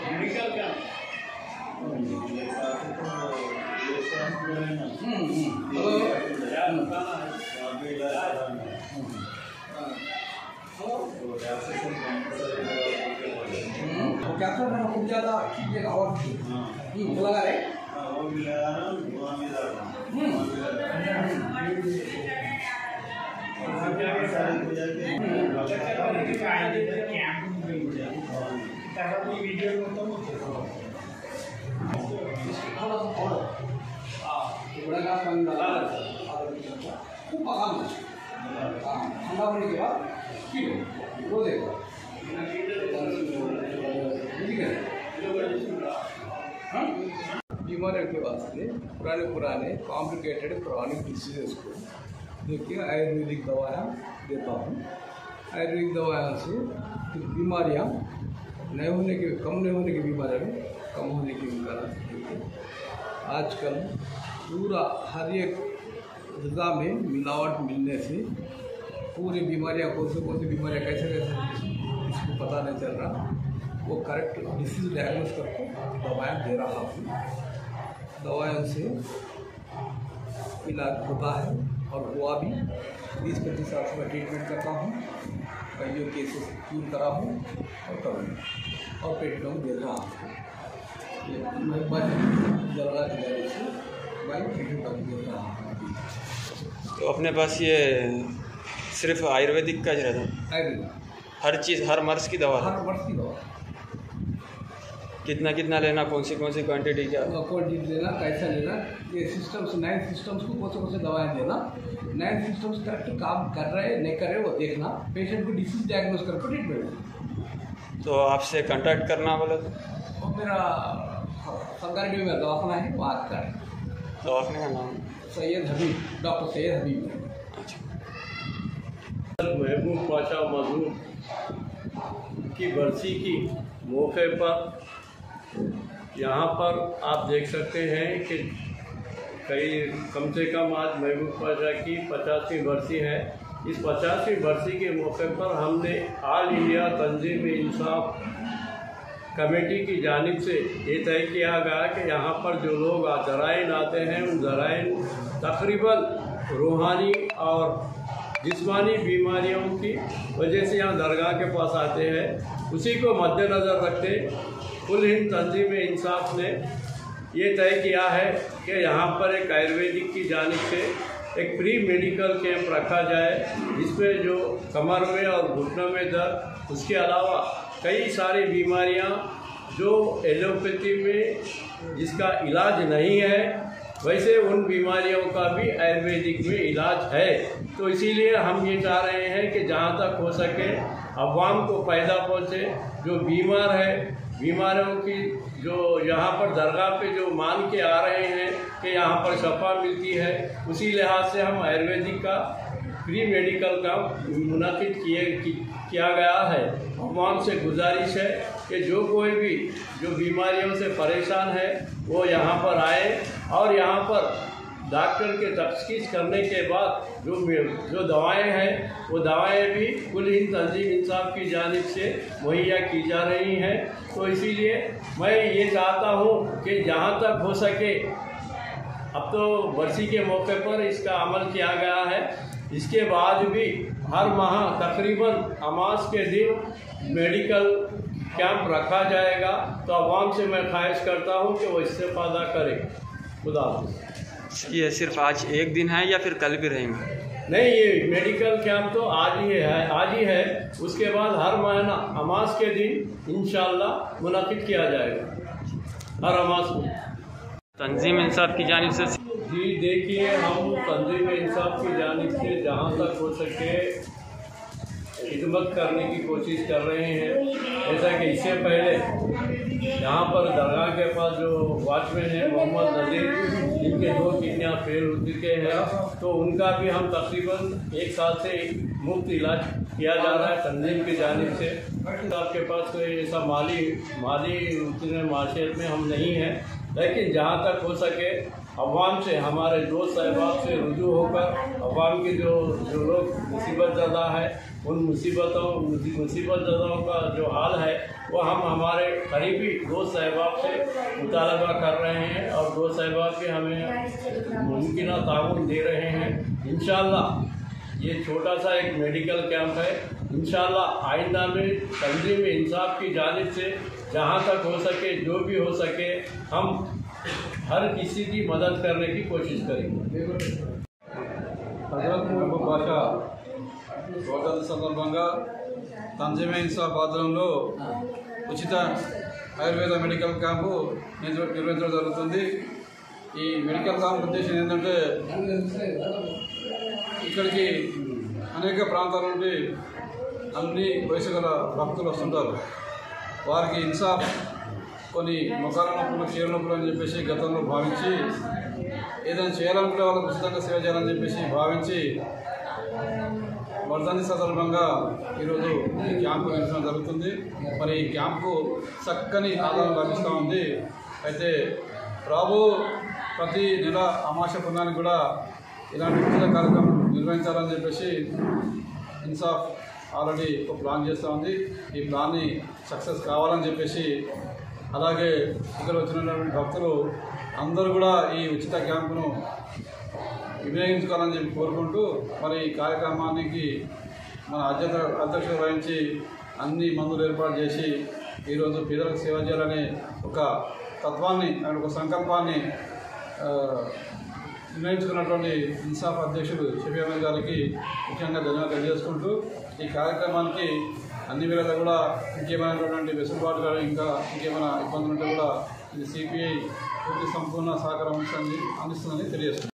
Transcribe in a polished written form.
Medical का capture खूब ज़्यादा कीजिएगा और लगा रहे वो भी लगा रहा हूँ धुआं भी लगा रहा खूब पकाना ठंडा होने के बाद वो देखो बीमारियों के वास्ते पुराने कॉम्प्लिकेटेड क्रॉनिक डिसीजेस को देखिए आयुर्वेदिक दवाएं देता हूँ। आयुर्वेदिक दवाओं से बीमारियाँ कम नहीं होने की बीमारियाँ में कम होने की कारण आजकल पूरा हर एक ग़िज़ा में मिलावट मिलने से पूरी बीमारियाँ कौन सी बीमारियाँ कैसे इसको पता नहीं चल रहा। वो करेक्ट डिसीज डायग्नोस करके दवाएं दे रहा हूँ। दवाओं से इलाज होता है और हुआ भी 20-25 साल से मैं ट्रीटमेंट करता हूँ। कई केसेस क्यूर करा हूँ और करूँगा और पेशेंटों को दे रहा हूँ। मैं जल्दा से मैं ट्रीटमेंट करके दे रहा हूँ। तो अपने पास ये सिर्फ आयुर्वेदिक का ही रहता है? आयुर्वेदिक हर चीज़ हर मर्ज़ की दवा? हर मर्ज़ की दवा। कितना लेना, कौन सी क्वांटिटी, क्या क्वांटिटी लेना, कैसा लेना, ये सिस्टम्स 9 सिस्टम्स को कौन से दवाएं देना, 9 सिस्टम्स करेक्ट काम कर रहे नहीं कर रहे वो देखना, पेशेंट को डिसीज डायग्नोस करके ट्रीटमेंट। तो आपसे कांटेक्ट करना बोले तो मेरा संगारेड्डी में दवाखाना है, वहाँ का दवाखाने का नाम सैयद हबीब, डॉक्टर सैयद हबीब। महबूब पाशा मज़हूर की बरसी की मौके पर यहाँ पर आप देख सकते हैं कि कम से कम आज महबूब पाशा की 50वीं बरसी है। इस 50वीं बरसी के मौके पर हमने ऑल इंडिया तंजीम-ए-इंसाफ कमेटी की जानिब से ये तय किया गया कि यहाँ पर जो लोग ज़राइन आते हैं उन ज़राइन तकरीबन रूहानी और जिस्मानी बीमारियों की वजह से यहाँ दरगाह के पास आते हैं। उसी को मद्देनज़र रखते कुल हिंद तंजीम-ए-इंसाफ ने ये तय किया है कि यहाँ पर एक आयुर्वेदिक की जानिब से एक प्री मेडिकल कैंप रखा जाए, जिसमें जो कमर में और घुटनों में दर्द, उसके अलावा कई सारी बीमारियाँ जो एलोपैथी में जिसका इलाज नहीं है, वैसे उन बीमारियों का भी आयुर्वेदिक में इलाज है। तो इसीलिए हम ये चाह रहे हैं कि जहाँ तक हो सके अवाम को फ़ायदा पहुँचे। जो बीमार है, बीमारियों की जो यहाँ पर दरगाह पे जो मान के आ रहे हैं कि यहाँ पर शफा मिलती है, उसी लिहाज से हम आयुर्वेदिक का प्री मेडिकल का मुनाकिद किया गया है। अवाम से गुजारिश है कि जो कोई भी जो बीमारियों से परेशान है वो यहाँ पर आए और यहाँ पर डॉक्टर के तशख़ीस करने के बाद जो दवाएं हैं वो दवाएं भी कुल हिंद तंजीम-ए-इंसाफ की जानिब से मुहैया की जा रही हैं। तो इसीलिए मैं ये चाहता हूँ कि जहाँ तक हो सके, अब तो बरसी के मौके पर इसका अमल किया गया है, इसके बाद भी हर माह तकरीबन अमास के दिन मेडिकल कैंप रखा जाएगा। तो आवाम से मैं ख्वाहिश करता हूँ कि वो इस्तेफादा करें। खुदा हाफ़िज़। ये सिर्फ आज एक दिन है या फिर कल भी रहेंगे? नहीं, ये मेडिकल कैंप तो आज ही है। उसके बाद हर महीना अमास के दिन इंशाअल्लाह मुनाकिद किया जाएगा हर अमास में। तंजीम-ए-इंसाफ की जानिब से जी देखिए, हम तंजीम-ए-इंसाफ की जानिब से जहाँ तक हो सके खिदमत करने की कोशिश कर रहे हैं। ऐसा कि इससे पहले यहाँ पर दरगाह के पास जो वॉचमैन है मोहम्मद नज़ीर, जिनके 2 किडनियाँ फेल हो चुके हैं, तो उनका भी हम तकरीबन 1 साल से मुफ्त इलाज किया जा रहा है तंजीम की जानिब से। आपके पास कोई ऐसा माली उतने माशियत में हम नहीं हैं, लेकिन जहाँ तक हो सके अवाम से, हमारे दोस्त अहबाब से रुजू होकर अवाम की जो लोग मुसीबत ज़दा है, उन मुसीबत ज़दाओं का जो हाल है वो हम हमारे करीबी दोस्त अहबाब से मुतालबा कर रहे हैं और दोस्त अहबाब भी हमें मुमकिन ताउन दे रहे हैं। इंशाअल्लाह ये छोटा सा एक मेडिकल कैंप है, इंशाअल्लाह आइंदा में तंजीम इंसाफ की जानिब से जहाँ तक हो सके, जो भी हो सके, हम हर किसी की मदद करने की कोशिश करेंगे। हजरत महबूब बाषा వర్ధంతి సందర్భంగా తంజీమ్ ఇన్సాఫ్ ఆధ్వర్యంలో ఉచిత ఆయుర్వేద మెడికల్ క్యాంపు నిర్వహించడం జరుగుతుంది। ఈ మెడికల్ క్యాంప్ ఉద్దేశం ఏంటంటే ఇక్కడికి అనేక ప్రాంతాల నుండి అన్ని వయసు గల భక్తులు వస్తుంటారు। వారికి ఇన్సాఫ్ కొన్ని మొఖాల నొప్పులు, చీర నొప్పులు అని చెప్పేసి గతంలో భావించి ఏదైనా చేయాలనుకునే వాళ్ళకు ఉచితంగా సేవ చేయాలని చెప్పేసి భావించి వర్ధంతి సందర్భంగా ఈరోజు ఈ క్యాంపు నిర్వహించడం జరుగుతుంది। మరి ఈ క్యాంపు చక్కని ఆదరణ లభిస్తూ ఉంది। అయితే ప్రతి నెల అమావాస్య పుణ్యానికి కూడా ఇలాంటి ఉచిత కార్యక్రమం నిర్వహించాలని చెప్పేసి ఇన్సాఫ్ ఆల్రెడీ ఒక ప్లాన్ చేస్తూ ఉంది। ఈ ప్లాన్ని సక్సెస్ కావాలని చెప్పేసి, అలాగే ఇక్కడ వచ్చినటువంటి భక్తులు అందరూ కూడా ఈ ఉచిత క్యాంపును వినియోగించుకోవాలని చెప్పి కోరుకుంటూ, మరి ఈ కార్యక్రమానికి మన అధ్యక్షులు వహించి అన్ని మందులు ఏర్పాటు చేసి ఈరోజు పేదలకు సేవ చేయాలనే ఒక తత్వాన్ని, ఒక సంకల్పాన్ని నిర్ణయించుకున్నటువంటి ఇన్సాఫ్ అధ్యక్షుడు షఫీ అహ్మద్ గారికి ముఖ్యంగా ధన్యవాదాలు తెలియజేసుకుంటూ, ఈ కార్యక్రమానికి అన్ని వేళలా కూడా ఇంకేమైనటువంటి వెసులుబాటు కానీ ఇంకా ఇంకేమైనా ఇబ్బందులు ఉంటే కూడా ఇది సిపిఐ పూర్తి సంపూర్ణ సహకారం అందిస్తుందని తెలియజేస్తుంది।